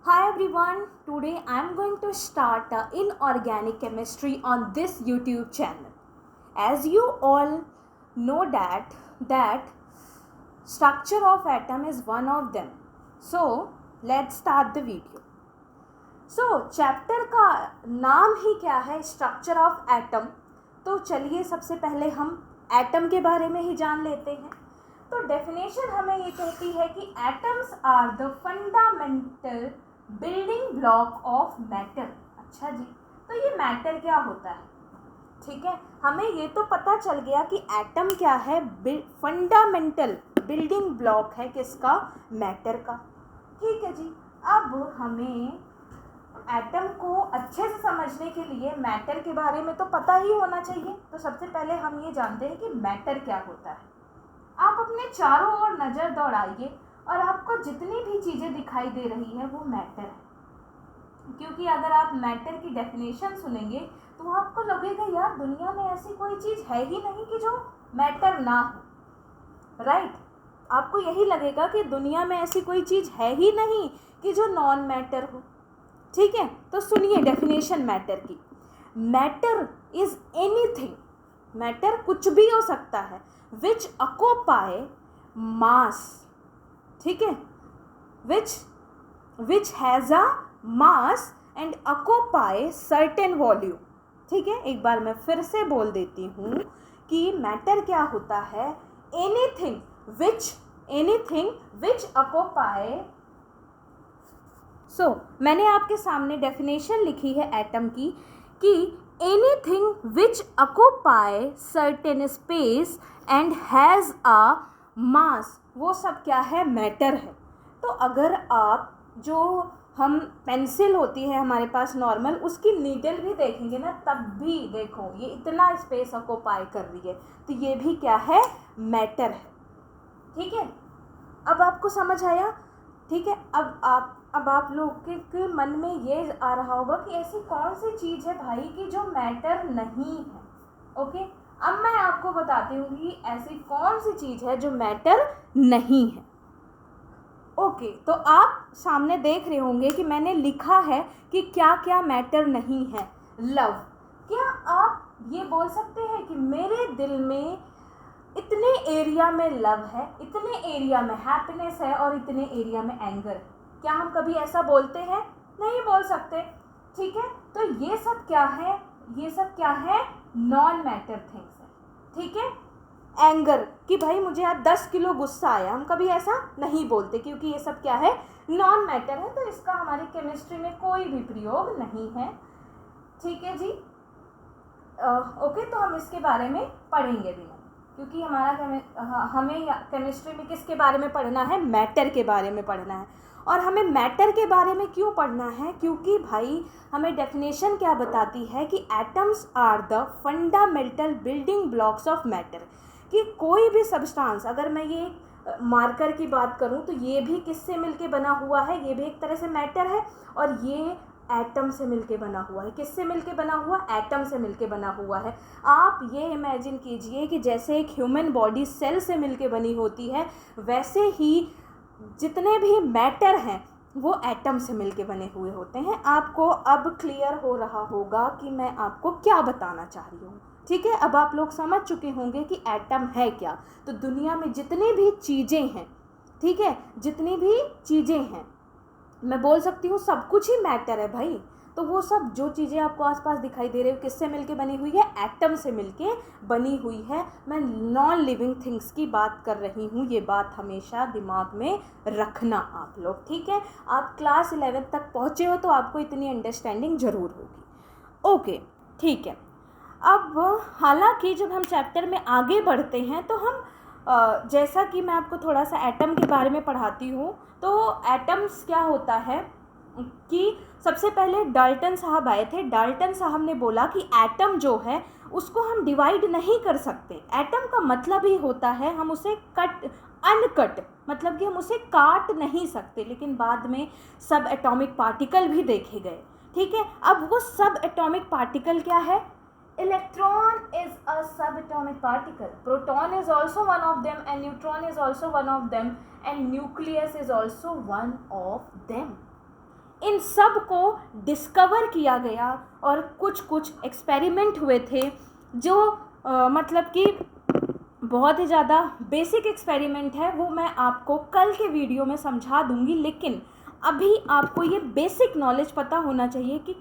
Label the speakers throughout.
Speaker 1: Hi everyone, today I am going to start inorganic chemistry on this YouTube channel. As you all know that structure of atom is one of them. So let's start the video. So chapter का नाम ही क्या है, structure of atom. तो चलिए सबसे पहले हम atom के बारे में ही जान लेते हैं. तो डेफिनेशन हमें ये कहती है कि atoms are the fundamental building block of matter. अच्छा जी, तो ये मैटर क्या होता है? ठीक है, हमें ये तो पता चल गया कि एटम क्या है, फंडामेंटल बिल्डिंग ब्लॉक है किसका? मैटर का. ठीक है जी, अब हमें एटम को अच्छे से समझने के लिए मैटर के बारे में तो पता ही होना चाहिए. तो सबसे पहले हम ये जानते हैं कि मैटर क्या होता है. आप अपने चारों ओर नज़र दौड़ाइए और आपको जितनी भी चीज़ें दिखाई दे रही है वो मैटर है. क्योंकि अगर आप मैटर की डेफिनेशन सुनेंगे तो आपको लगेगा यार दुनिया में ऐसी कोई चीज़ है ही नहीं कि जो मैटर ना हो. राइट, आपको यही लगेगा कि दुनिया में ऐसी कोई चीज़ है ही नहीं कि जो नॉन मैटर हो. ठीक है, तो सुनिए डेफिनेशन मैटर की. मैटर इज एनीथिंग, मैटर कुछ भी हो सकता है, विच ऑक्यूपाई मास. ठीक है, which has a mass and occupy certain volume. ठीक है, एक बार मैं फिर से बोल देती हूँ कि मैटर क्या होता है. Anything which occupy. मैंने आपके सामने डेफिनेशन लिखी है एटम की कि anything which occupy certain space and has a mass, वो सब क्या है? मैटर है. तो अगर आप जो हम पेंसिल होती है हमारे पास नॉर्मल, उसकी नीडल भी देखेंगे ना, तब भी देखो ये इतना स्पेस ऑक्यूपाई कर रही है, तो ये भी क्या है? मैटर है. ठीक है, अब आपको समझ आया? ठीक है, अब आप लोग के मन में ये आ रहा होगा कि ऐसी कौन सी चीज़ है भाई कि जो मैटर नहीं है. ओके, अब मैं आपको बताती हूँ कि ऐसी कौन सी चीज़ है जो मैटर नहीं है. ओके, तो आप सामने देख रहे होंगे कि मैंने लिखा है कि क्या क्या मैटर नहीं है. लव. क्या आप ये बोल सकते हैं कि मेरे दिल में इतने एरिया में लव है, इतने एरिया में हैप्पीनेस है और इतने एरिया में एंगर है? क्या हम कभी ऐसा बोलते हैं? नहीं बोल सकते. ठीक है, तो ये सब क्या है? ये सब क्या है? नॉन मैटर थिंग्स है. ठीक है, एंगर कि भाई मुझे आज 10 किलो गुस्सा आया, हम कभी ऐसा नहीं बोलते क्योंकि ये सब क्या है? नॉन मैटर है. तो इसका हमारी केमिस्ट्री में कोई भी प्रयोग नहीं है. ठीक है जी. ओके, तो हम इसके बारे में पढ़ेंगे भी नहीं, क्योंकि हमें केमिस्ट्री में किसके बारे में पढ़ना है? मैटर के बारे में पढ़ना है. और हमें मैटर के बारे में क्यों पढ़ना है? क्योंकि भाई हमें डेफिनेशन क्या बताती है कि atoms are the fundamental building blocks of matter. कि कोई भी सब्सटेंस, अगर मैं ये मार्कर की बात करूं तो ये भी किससे मिलके बना हुआ है? ये भी एक तरह से मैटर है. और ये एटम से मिलके बना हुआ है. किससे मिलके बना हुआ? एटम से मिलके बना हुआ है. आप ये इमेजिन कीजिए कि जैसे एक ह्यूमन बॉडी सेल से मिलके बनी होती है, वैसे ही जितने भी मैटर हैं वो एटम से मिलके बने हुए होते हैं. आपको अब क्लियर हो रहा होगा कि मैं आपको क्या बताना चाह रही हूँ. ठीक है, अब आप लोग समझ चुके होंगे कि एटम है क्या. तो दुनिया में जितनी भी चीज़ें हैं, ठीक है, जितनी भी चीज़ें हैं, मैं बोल सकती हूँ सब कुछ ही मैटर है भाई. तो वो सब जो चीज़ें आपको आसपास दिखाई दे रही है किससे मिलके बनी हुई है? एटम से मिलके बनी हुई है. मैं नॉन लिविंग थिंग्स की बात कर रही हूँ. ये बात हमेशा दिमाग में रखना आप लोग. ठीक है, आप क्लास 11 तक पहुँचे हो तो आपको इतनी अंडरस्टैंडिंग ज़रूर होगी. ओके, ठीक है. अब हालांकि जब हम चैप्टर में आगे बढ़ते हैं तो हम जैसा कि मैं आपको थोड़ा सा एटम के बारे में पढ़ाती हूँ, तो एटम्स क्या होता है कि सबसे पहले डाल्टन साहब आए थे. डाल्टन साहब ने बोला कि एटम जो है उसको हम डिवाइड नहीं कर सकते. एटम का मतलब ही होता है हम उसे अनकट, मतलब कि हम उसे काट नहीं सकते. लेकिन बाद में सब एटॉमिक पार्टिकल भी देखे गए. ठीक है, अब वो सब एटॉमिक पार्टिकल क्या है? Electron is a subatomic particle. Proton is also one of them and neutron is also one of them and nucleus is also one of them. इन सब को डिस्कवर किया गया और कुछ कुछ एक्सपेरिमेंट हुए थे जो मतलब कि बहुत ही ज़्यादा बेसिक एक्सपेरिमेंट है, वो मैं आपको कल के वीडियो में समझा दूंगी। लेकिन अभी आपको ये बेसिक नॉलेज पता होना चाहिए कि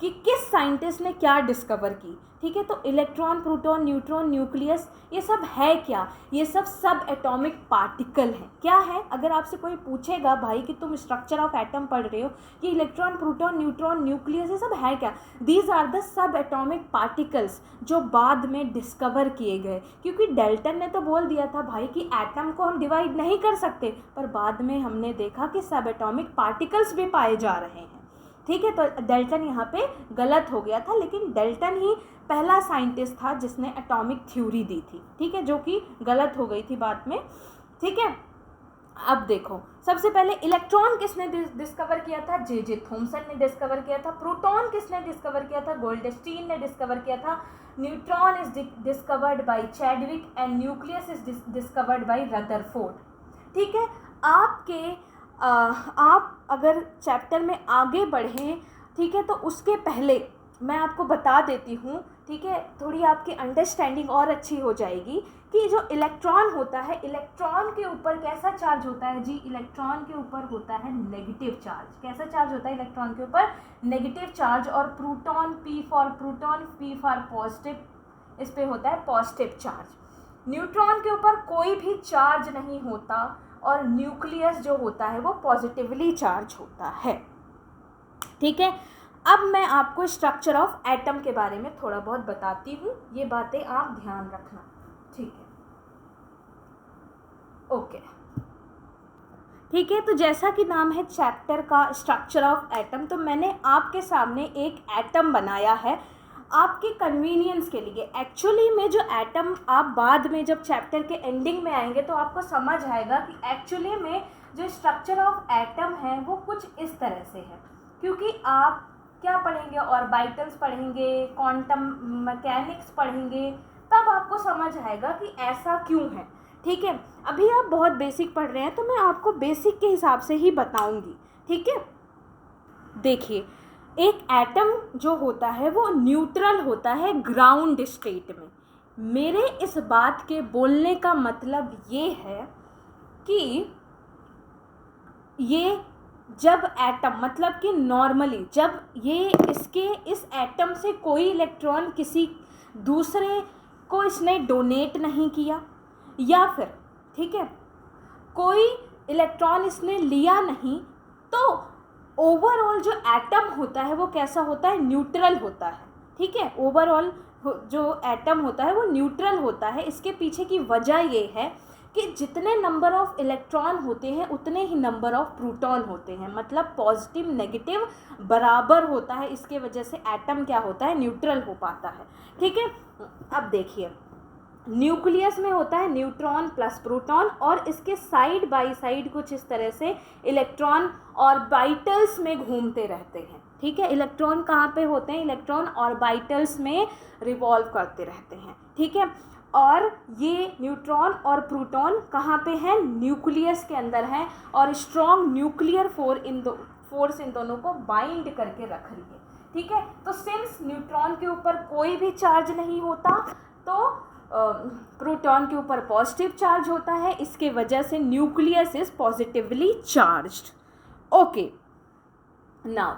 Speaker 1: किस साइंटिस्ट ने क्या डिस्कवर की। ठीक है, तो इलेक्ट्रॉन, प्रोटॉन, न्यूट्रॉन, न्यूक्लियस, ये सब है क्या? ये सब एटॉमिक पार्टिकल हैं। क्या है? अगर आपसे कोई पूछेगा भाई कि तुम स्ट्रक्चर ऑफ एटम पढ़ रहे हो, कि इलेक्ट्रॉन, प्रोटॉन, न्यूट्रॉन, न्यूक्लियस ये सब है क्या? These are the subatomic particles जो बाद में डिस्कवर किए गए। क्योंकि डेल्टन ने तो बोल दिया था भाई कि एटम को हम डिवाइड नहीं कर सकते, पर बाद में हमने देखा कि सब एटॉमिक पार्टिकल्स भी पाए जा रहे हैं। ठीक है, तो डेल्टन यहाँ पे गलत हो गया था, लेकिन डेल्टन ही पहला साइंटिस्ट था जिसने एटॉमिक थ्योरी दी थी। ठीक है, जो कि गलत हो गई थी बाद में। ठीक है, अब देखो, सबसे पहले इलेक्ट्रॉन किसने डिस्कवर किया था? जे थॉमसन ने डिस्कवर किया था। प्रोटॉन किसने डिस्कवर किया था? गोल्डस्टीन ने डिस्कवर किया था। Neutron is discovered by Chadwick and nucleus is discovered by Rutherford. ठीक है, आप अगर चैप्टर में आगे बढ़ें, ठीक है, तो उसके पहले मैं आपको बता देती हूँ, ठीक है, थोड़ी आपकी अंडरस्टैंडिंग और अच्छी हो जाएगी कि जो इलेक्ट्रॉन होता है, इलेक्ट्रॉन के ऊपर कैसा चार्ज होता है जी? इलेक्ट्रॉन के ऊपर होता है नेगेटिव चार्ज। कैसा चार्ज होता है इलेक्ट्रॉन के ऊपर? Negative charge. और proton, P for proton, P for positive, इस पे होता है पॉजिटिव चार्ज। न्यूट्रॉन के ऊपर कोई भी चार्ज नहीं होता और न्यूक्लियस जो होता है वो पॉजिटिवली चार्ज होता है। ठीक है, अब मैं आपको स्ट्रक्चर ऑफ एटम के बारे में थोड़ा बहुत बताती हूँ, ये बातें आप ध्यान रखना। ठीक है, ओके। ठीक है, तो जैसा कि नाम है चैप्टर का स्ट्रक्चर ऑफ एटम, तो मैंने आपके सामने एक एटम बनाया है आपके कन्वीनियंस के लिए। एक्चुअली में जो एटम, आप बाद में जब चैप्टर के एंडिंग में आएंगे तो आपको समझ आएगा कि एक्चुअली में जो स्ट्रक्चर ऑफ एटम है वो कुछ इस तरह से है। क्योंकि आप क्या पढ़ेंगे? ऑर्बिटल्स पढ़ेंगे, क्वांटम मैकेनिक्स पढ़ेंगे, तब आपको समझ आएगा कि ऐसा क्यों है। ठीक है, अभी आप बहुत बेसिक पढ़ रहे हैं तो मैं आपको बेसिक के हिसाब से ही बताऊंगी। ठीक है, देखिए, एक एटम जो होता है वो न्यूट्रल होता है ग्राउंड स्टेट में। मेरे इस बात के बोलने का मतलब ये है कि ये जब एटम, मतलब कि नॉर्मली जब ये इस एटम से कोई इलेक्ट्रॉन किसी दूसरे को इसने डोनेट नहीं किया, या फिर ठीक है कोई इलेक्ट्रॉन इसने लिया नहीं, तो ओवरऑल जो एटम होता है वो कैसा होता है? न्यूट्रल होता है। ठीक है, ओवरऑल जो एटम होता है वो न्यूट्रल होता है। इसके पीछे की वजह ये है कि जितने नंबर ऑफ इलेक्ट्रॉन होते हैं उतने ही नंबर ऑफ प्रोटॉन होते हैं, मतलब पॉजिटिव नेगेटिव बराबर होता है। इसके वजह से एटम क्या होता है? न्यूट्रल हो पाता है। ठीक है, अब देखिए, न्यूक्लियस में होता है न्यूट्रॉन प्लस प्रोटॉन, और इसके साइड बाय साइड कुछ इस तरह से इलेक्ट्रॉन ऑर्बिटल्स में घूमते रहते हैं। ठीक है, इलेक्ट्रॉन कहाँ पे होते हैं? इलेक्ट्रॉन ऑर्बिटल्स में रिवॉल्व करते रहते हैं। ठीक है, और ये न्यूट्रॉन और प्रोटॉन कहाँ पे हैं? न्यूक्लियस के अंदर हैं, और स्ट्रॉन्ग न्यूक्लियर फोर्स इन दोनों को बाइंड करके रख रही है। ठीक है, तो सिंस न्यूट्रॉन के ऊपर कोई भी चार्ज नहीं होता तो प्रोटॉन के ऊपर पॉजिटिव चार्ज होता है, इसके वजह से nucleus is positively charged. Okay, now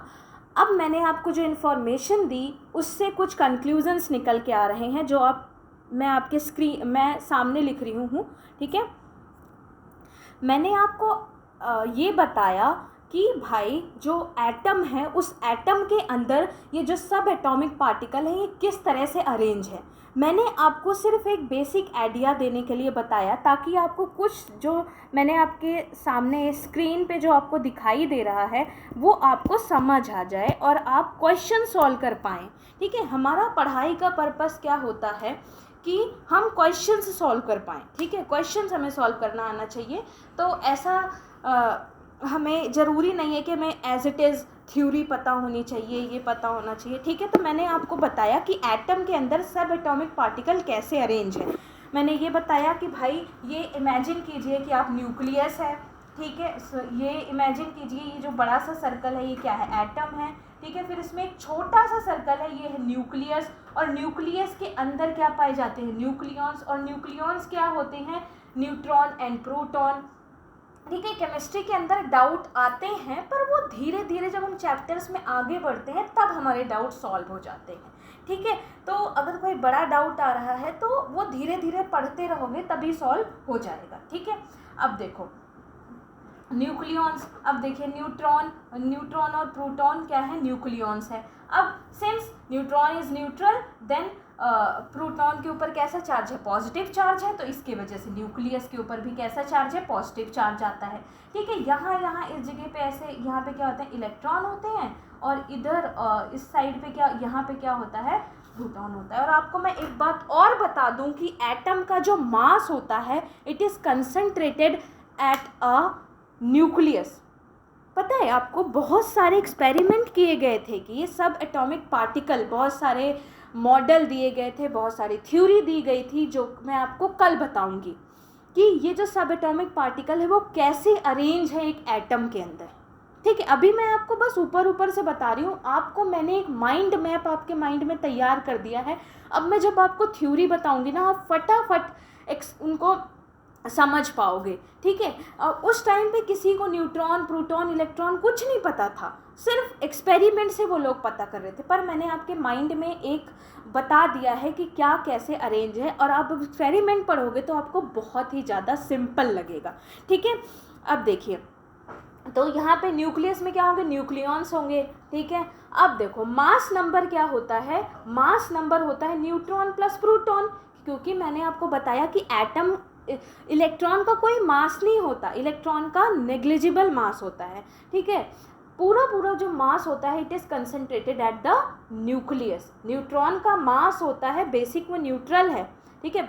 Speaker 1: अब मैंने आपको जो इन्फॉर्मेशन दी उससे कुछ कंक्लूजन्स निकल के आ रहे हैं, जो मैं सामने लिख रही हूँ। ठीक है, मैंने आपको ये बताया कि भाई जो एटम है उस एटम के अंदर ये जो सब एटॉमिक पार्टिकल है ये किस तरह से अरेंज है। मैंने आपको सिर्फ एक बेसिक आइडिया देने के लिए बताया, ताकि आपको कुछ जो मैंने आपके सामने स्क्रीन पे जो आपको दिखाई दे रहा है वो आपको समझ आ जाए और आप क्वेश्चन सॉल्व कर पाएँ। ठीक है, हमारा पढ़ाई का पर्पस क्या होता है कि हम क्वेश्चंस सॉल्व कर पाएँ। ठीक है, क्वेश्चंस हमें सॉल्व करना आना चाहिए। तो ऐसा हमें ज़रूरी नहीं है कि हमें एज इट इज़ थ्योरी पता होनी चाहिए, ये पता होना चाहिए। ठीक है, तो मैंने आपको बताया कि एटम के अंदर सब एटॉमिक पार्टिकल कैसे अरेंज है। मैंने ये बताया कि भाई ये इमेजिन कीजिए कि आप न्यूक्लियस है। ठीक है। ये इमेजिन कीजिए, ये जो बड़ा सा सर्कल है ये क्या है, एटम है, ठीक है। फिर इसमें एक छोटा सा सर्कल है, ये है न्यूक्लियस, और न्यूक्लियस के अंदर क्या पाए जाते हैं, न्यूक्लियॉन्स, और न्यूक्लियॉन्स क्या होते हैं, न्यूट्रॉन एंड प्रोटॉन, ठीक है। केमिस्ट्री के अंदर डाउट आते हैं, पर वो धीरे धीरे जब हम चैप्टर्स में आगे बढ़ते हैं तब हमारे डाउट सॉल्व हो जाते हैं, ठीक है। तो अगर कोई बड़ा डाउट आ रहा है तो वो धीरे धीरे पढ़ते रहोगे तभी सॉल्व हो जाएगा, ठीक है। अब देखो न्यूक्लियॉन्स, अब देखिए न्यूट्रॉन और प्रोटॉन क्या है, न्यूक्लियॉन्स है। अब since neutron is neutral, then proton के ऊपर कैसा चार्ज है, पॉजिटिव चार्ज है, तो इसके वजह से न्यूक्लियस के ऊपर भी कैसा चार्ज है, पॉजिटिव चार्ज आता है, ठीक है। यहाँ इस जगह पे ऐसे, यहाँ पे क्या होता है, इलेक्ट्रॉन होते हैं, और इधर इस साइड पे क्या, यहाँ पे क्या होता है, प्रोटॉन होता है। और आपको मैं एक बात और बता दूं कि एटम का जो मास होता है it is concentrated at a nucleus. पता है आपको, बहुत सारे एक्सपेरिमेंट किए गए थे कि ये सब एटॉमिक पार्टिकल, बहुत सारे मॉडल दिए गए थे, बहुत सारी थ्योरी दी गई थी, जो मैं आपको कल बताऊंगी कि ये जो सब एटॉमिक पार्टिकल है वो कैसे अरेंज है एक एटम के अंदर, ठीक है। अभी मैं आपको बस ऊपर से बता रही हूँ, आपको मैंने एक माइंड मैप आपके माइंड में तैयार कर दिया है। अब मैं जब आपको थ्योरी बताऊंगी ना, आप फटाफट उनको समझ पाओगे, ठीक है। उस टाइम पे किसी को न्यूट्रॉन, प्रोटॉन, इलेक्ट्रॉन कुछ नहीं पता था, सिर्फ एक्सपेरिमेंट से वो लोग पता कर रहे थे, पर मैंने आपके माइंड में एक बता दिया है कि क्या कैसे अरेंज है, और आप एक्सपेरिमेंट पढ़ोगे तो आपको बहुत ही ज़्यादा सिंपल लगेगा, ठीक है। अब देखिए, तो यहाँ पे न्यूक्लियस में क्या होंगे, न्यूक्लियॉन्स होंगे, ठीक है। अब देखो मास नंबर क्या होता है, मास नंबर होता है न्यूट्रॉन प्लस प्रोटॉन, क्योंकि मैंने आपको बताया कि एटम, इलेक्ट्रॉन का कोई मास नहीं होता, इलेक्ट्रॉन का नेग्लिजिबल मास होता है, ठीक है। पूरा जो मास होता है it is concentrated at the nucleus. Neutron का मास होता है, बेसिक वो न्यूट्रल है, ठीक है,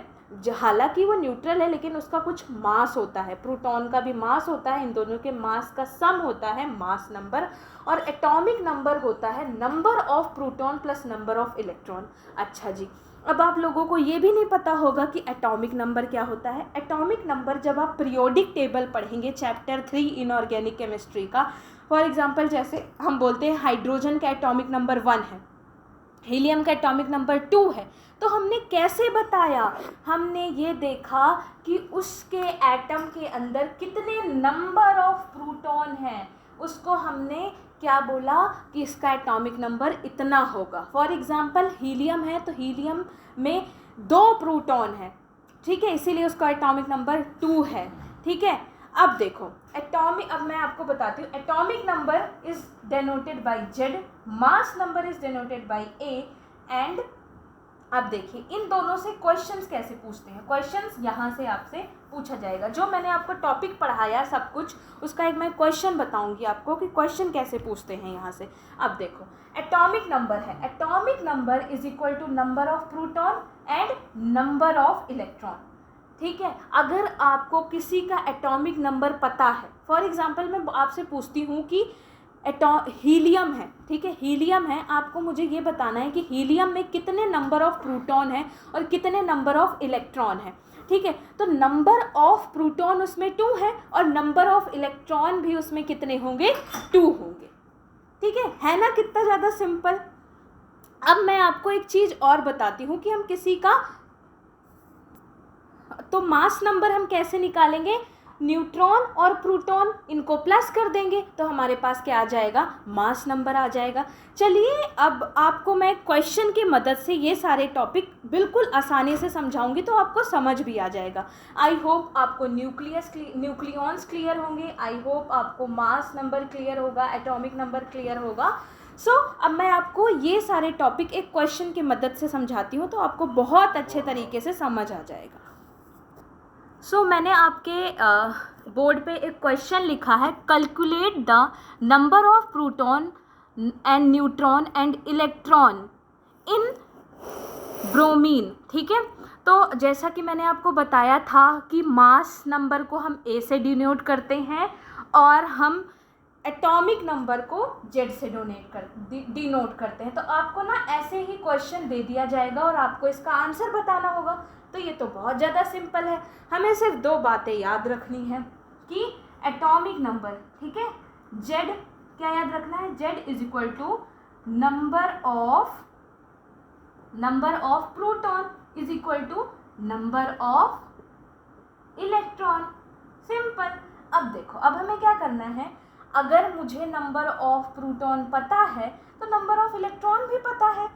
Speaker 1: हालांकि वो न्यूट्रल है लेकिन उसका कुछ मास होता है, प्रोटॉन का भी मास होता है, इन दोनों के मास का सम होता है मास नंबर, और एटॉमिक नंबर होता है number of proton plus number of electron. अच्छा जी, अब आप लोगों को ये भी नहीं पता होगा कि एटॉमिक नंबर क्या होता है। एटॉमिक नंबर जब आप पीरियोडिक टेबल पढ़ेंगे चैप्टर 3 इनऑर्गेनिक केमिस्ट्री का, फॉर एग्जांपल जैसे हम बोलते हैं हाइड्रोजन का एटॉमिक नंबर 1 है, हीलियम का एटॉमिक नंबर 2 है, तो हमने कैसे बताया, हमने ये देखा कि उसके एटम के अंदर कितने नंबर ऑफ प्रोटॉन हैं, उसको हमने क्या बोला कि इसका एटॉमिक नंबर इतना होगा। फॉर एग्जांपल हीलियम है तो हीलियम में 2 प्रोटॉन है, ठीक है, इसीलिए उसका एटॉमिक नंबर 2 है, ठीक है। अब देखो एटॉमिक, अब मैं आपको बताती हूँ, atomic number is denoted by Z, mass number is denoted by A, and अब देखिए इन दोनों से क्वेश्चंस कैसे पूछते हैं, क्वेश्चंस यहाँ से आपसे पूछा जाएगा। जो मैंने आपको टॉपिक पढ़ाया सब कुछ, उसका एक मैं क्वेश्चन बताऊंगी आपको कि क्वेश्चन कैसे पूछते हैं यहाँ से। अब देखो एटॉमिक नंबर है, atomic number is equal to number of proton and number of electron, ठीक है। अगर आपको किसी का एटॉमिक नंबर पता है, फॉर एग्जांपल मैं आपसे पूछती हूँ कि हीलियम है, ठीक है, हीलियम है, आपको मुझे ये बताना है कि हीलियम में कितने नंबर ऑफ प्रोटॉन है और कितने नंबर ऑफ इलेक्ट्रॉन है, ठीक है। तो नंबर ऑफ प्रोटॉन उसमें 2 है और नंबर ऑफ इलेक्ट्रॉन भी उसमें कितने होंगे, 2 होंगे, ठीक है ना, कितना ज़्यादा सिंपल। अब मैं आपको एक चीज़ और बताती हूँ कि हम किसी का, तो मास नंबर हम कैसे निकालेंगे, न्यूट्रॉन और प्रोटॉन इनको प्लस कर देंगे तो हमारे पास क्या आ जाएगा, मास नंबर आ जाएगा। चलिए अब आपको मैं क्वेश्चन की मदद से ये सारे टॉपिक बिल्कुल आसानी से समझाऊंगी तो आपको समझ भी आ जाएगा। आई होप आपको न्यूक्लियॉन्स क्लियर होंगे, आई होप आपको मास नंबर क्लियर होगा, एटॉमिक नंबर क्लियर होगा। अब मैं आपको ये सारे टॉपिक एक क्वेश्चन की मदद से समझाती हूँ तो आपको बहुत अच्छे तरीके से समझ आ जाएगा। मैंने आपके बोर्ड पे एक क्वेश्चन लिखा है, calculate the number of proton and neutron and electron in bromine, ठीक है। तो जैसा कि मैंने आपको बताया था कि मास नंबर को हम A से डिनोट करते हैं और हम एटॉमिक नंबर को Z से डिनोट करते हैं। तो आपको ना ऐसे ही क्वेश्चन दे दिया जाएगा और आपको इसका आंसर बताना होगा। तो ये तो बहुत ज़्यादा सिंपल है, हमें सिर्फ 2 बातें याद रखनी है कि एटॉमिक नंबर, ठीक है। जेड क्या याद रखना है, Z is equal to number of proton is equal to number of electron, simple. अब देखो, अब हमें क्या करना है, अगर मुझे नंबर ऑफ प्रोटॉन पता है तो नंबर ऑफ इलेक्ट्रॉन भी पता है।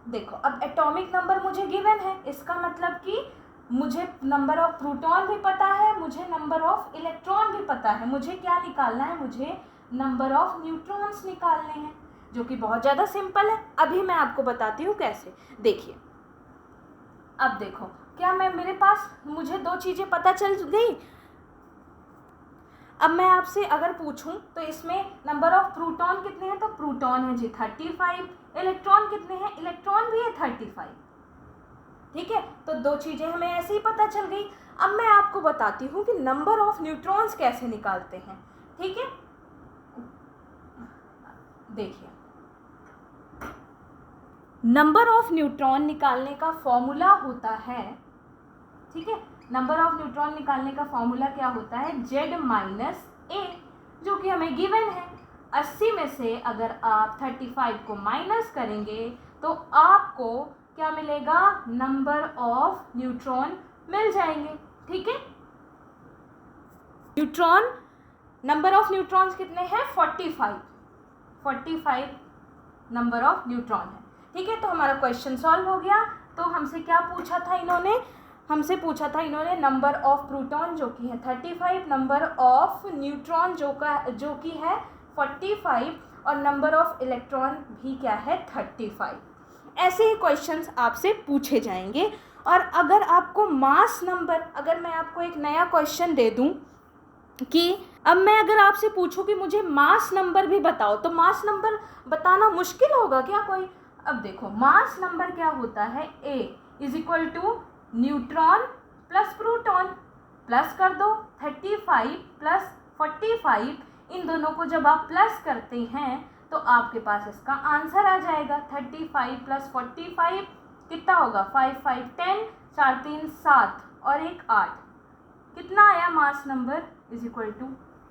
Speaker 1: देखो, अब एटॉमिक नंबर मुझे गिवन है, इसका मतलब कि मुझे नंबर ऑफ प्रोटॉन भी पता है, मुझे नंबर ऑफ इलेक्ट्रॉन भी पता है। मुझे क्या निकालना है, मुझे नंबर ऑफ न्यूट्रॉन्स निकालने हैं, जो कि बहुत ज़्यादा सिंपल है। अभी मैं आपको बताती हूँ कैसे। देखिए, अब देखो, क्या मेरे पास मुझे दो चीज़ें पता चल गई। अब मैं आपसे अगर पूछूं तो इसमें नंबर ऑफ प्रोटॉन कितने हैं, तो प्रोटॉन है जी 35, इलेक्ट्रॉन कितने हैं, इलेक्ट्रॉन भी है 35, ठीक है। तो दो चीज़ें हमें ऐसे ही पता चल गई। अब मैं आपको बताती हूँ कि नंबर ऑफ न्यूट्रॉन्स कैसे निकालते हैं, ठीक है। देखिए, नंबर ऑफ न्यूट्रॉन निकालने का फॉर्मूला होता है, ठीक है, नंबर ऑफ न्यूट्रॉन निकालने का फॉर्मूला क्या होता है, Z माइनस ए, जो कि हमें गिवन है। 80 में से अगर आप 35 को माइनस करेंगे तो आपको क्या मिलेगा, नंबर ऑफ न्यूट्रॉन मिल जाएंगे, ठीक है। न्यूट्रॉन, नंबर ऑफ न्यूट्रॉन्स कितने हैं, 45 नंबर ऑफ न्यूट्रॉन है, ठीक है। तो हमारा क्वेश्चन सॉल्व हो गया। तो हमसे क्या पूछा था इन्होंने, नंबर ऑफ प्रोटॉन जो कि है 35, नंबर ऑफ न्यूट्रॉन जो कि है 45, और नंबर ऑफ इलेक्ट्रॉन भी क्या है 35। ऐसे ही क्वेश्चंस आपसे पूछे जाएंगे। और अगर आपको मास नंबर, अगर मैं आपको एक नया क्वेश्चन दे दूं कि अब मैं अगर आपसे पूछूं कि मुझे मास नंबर भी बताओ, तो मास नंबर बताना मुश्किल होगा क्या कोई। अब देखो, मास नंबर क्या होता है, A is equal to neutron plus proton, plus कर दो 35 प्लस 45, इन दोनों को जब आप प्लस करते हैं तो आपके पास इसका आंसर आ जाएगा। 35 प्लस 45 कितना होगा, 5 5 10, 4 3 7 और 1 8, कितना आया mass number is equal to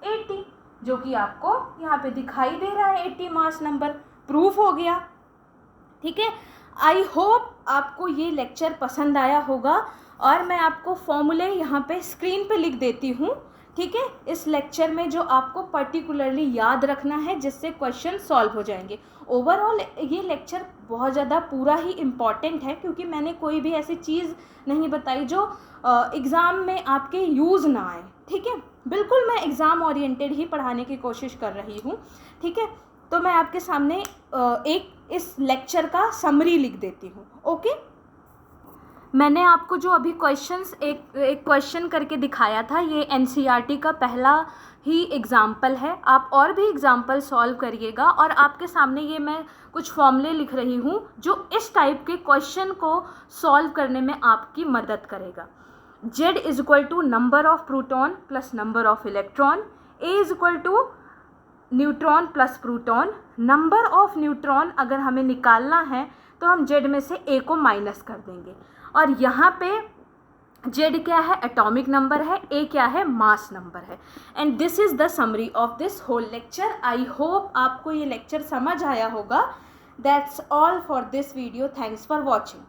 Speaker 1: 80, जो कि आपको यहाँ पे दिखाई दे रहा है। 80 मास नंबर प्रूफ हो गया, ठीक है। आई होप आपको ये लेक्चर पसंद आया होगा, और मैं आपको फॉर्मूले यहाँ पे स्क्रीन पे लिख देती हूँ, ठीक है। इस लेक्चर में जो आपको पर्टिकुलरली याद रखना है, जिससे क्वेश्चन सॉल्व हो जाएंगे। ओवरऑल ये लेक्चर बहुत ज़्यादा पूरा ही इम्पॉर्टेंट है, क्योंकि मैंने कोई भी ऐसी चीज़ नहीं बताई जो एग्ज़ाम में आपके यूज़ ना आए, ठीक है। बिल्कुल मैं एग्ज़ाम ओरिएंटेड ही पढ़ाने की कोशिश कर रही हूँ, ठीक है। तो मैं आपके सामने एक इस लेक्चर का समरी लिख देती हूँ, ओके। मैंने आपको जो अभी क्वेश्चंस एक क्वेश्चन करके दिखाया था, ये एनसीईआरटी का पहला ही एग्ज़ाम्पल है। आप और भी एग्ज़ाम्पल सॉल्व करिएगा, और आपके सामने ये मैं कुछ फॉर्मूले लिख रही हूँ जो इस टाइप के क्वेश्चन को सॉल्व करने में आपकी मदद करेगा। Z is equal to number of proton plus number of electron, A is equal to neutron plus proton. Number of neutron अगर हमें निकालना है तो हम Z में से A को माइनस कर देंगे, और यहाँ पे Z क्या है, एटॉमिक नंबर है, A क्या है, मास नंबर है। And this is the summary of this whole lecture. I hope आपको ये लेक्चर समझ आया होगा। That's all for this video. Thanks for watching.